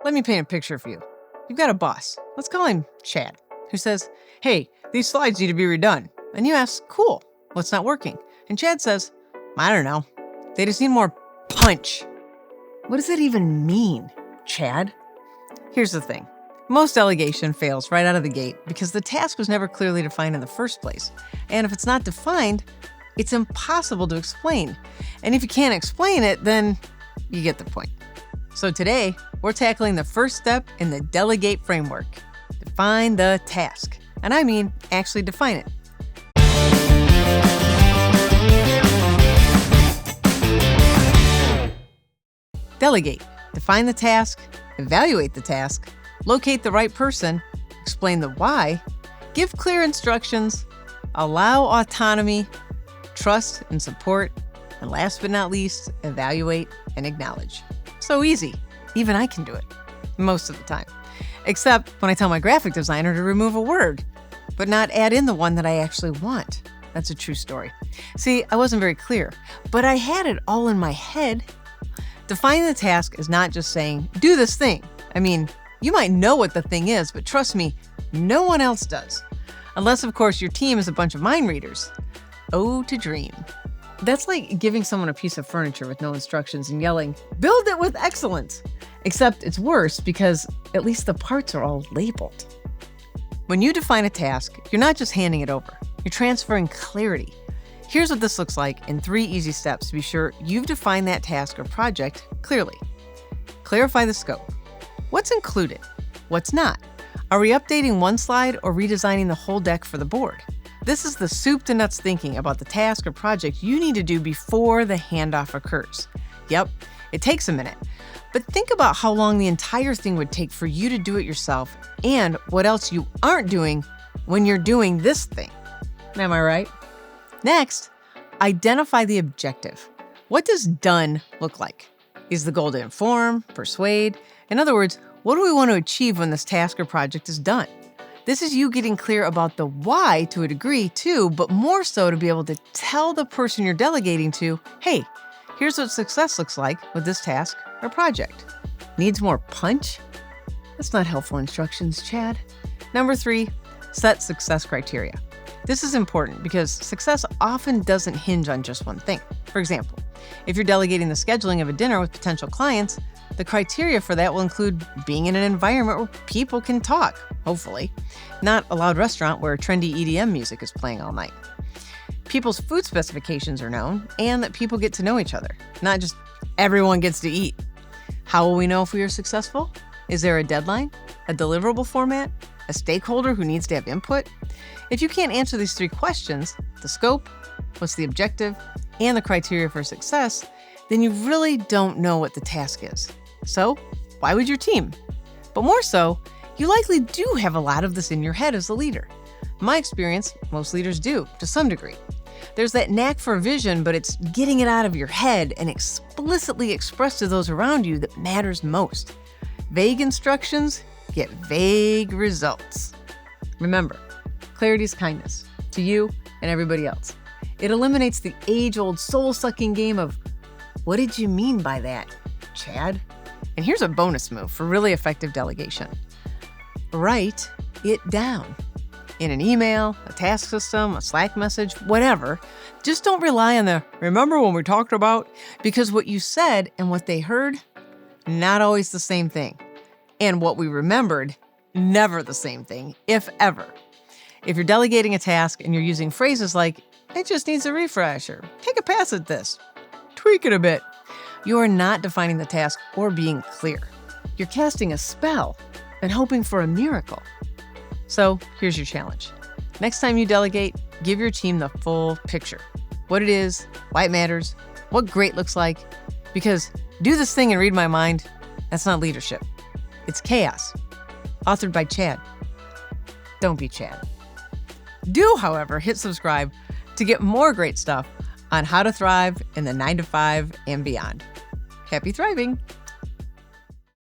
Let me paint a picture for you. You've got a boss. Let's call him Chad, who says, "Hey, these slides need to be redone." And you ask, "Cool, what's not working?" And Chad says, "I don't know. They just need more punch." What does that even mean, Chad? Here's the thing. Most delegation fails right out of the gate because the task was never clearly defined in the first place. And if it's not defined, it's impossible to explain. And if you can't explain it, then you get the point. So today, we're tackling the first step in the delegate framework. Define the task. And I mean, actually define it. Delegate. Define the task, evaluate the task, locate the right person, explain the why, give clear instructions, allow autonomy, trust and support, and last but not least, evaluate and acknowledge. So easy. Even I can do it. Most of the time. Except when I tell my graphic designer to remove a word, but not add in the one that I actually want. That's a true story. See, I wasn't very clear, but I had it all in my head. Defining the task is not just saying, do this thing. I mean, you might know what the thing is, but trust me, no one else does. Unless, of course, your team is a bunch of mind readers. Oh, to dream. That's like giving someone a piece of furniture with no instructions and yelling, "Build it with excellence!" Except it's worse because at least the parts are all labeled. When you define a task, you're not just handing it over. You're transferring clarity. Here's what this looks like in 3 easy steps to be sure you've defined that task or project clearly. Clarify the scope. What's included? What's not? Are we updating one slide or redesigning the whole deck for the board? This is the soup to nuts thinking about the task or project you need to do before the handoff occurs. Yep, it takes a minute. But think about how long the entire thing would take for you to do it yourself and what else you aren't doing when you're doing this thing. Am I right? Next, identify the objective. What does done look like? Is the goal to inform, persuade? In other words, what do we want to achieve when this task or project is done? This is you getting clear about the why to a degree too, but more so to be able to tell the person you're delegating to, "Hey, here's what success looks like with this task or project." Needs more punch? That's not helpful instructions, Chad. Number 3, set success criteria. This is important because success often doesn't hinge on just one thing. For example, if you're delegating the scheduling of a dinner with potential clients, the criteria for that will include being in an environment where people can talk, hopefully, not a loud restaurant where trendy EDM music is playing all night. People's food specifications are known, and that people get to know each other, not just everyone gets to eat. How will we know if we are successful? Is there a deadline, a deliverable format, a stakeholder who needs to have input? If you can't answer these 3 questions, the scope, what's the objective, and the criteria for success, then you really don't know what the task is. So, why would your team? But more so, you likely do have a lot of this in your head as a leader. In my experience, most leaders do, to some degree. There's that knack for vision, but it's getting it out of your head and explicitly expressed to those around you that matters most. Vague instructions get vague results. Remember, clarity is kindness to you and everybody else. It eliminates the age-old soul-sucking game of, "What did you mean by that, Chad?" And here's a bonus move for really effective delegation. Write it down. In an email, a task system, a Slack message, whatever. Just don't rely on the "remember when we talked about," because what you said and what they heard, not always the same thing. And what we remembered, never the same thing, if ever. If you're delegating a task and you're using phrases like, "It just needs a refresh," or "take a pass at this," tweak it a bit, you are not defining the task or being clear. You're casting a spell and hoping for a miracle. So here's your challenge. Next time you delegate, give your team the full picture. What it is, why it matters, what great looks like. Because do this thing and read my mind, that's not leadership. It's chaos. Authored by Chad. Don't be Chad. Do, however, hit subscribe to get more great stuff on how to thrive in the 9 to 5 and beyond. Happy thriving!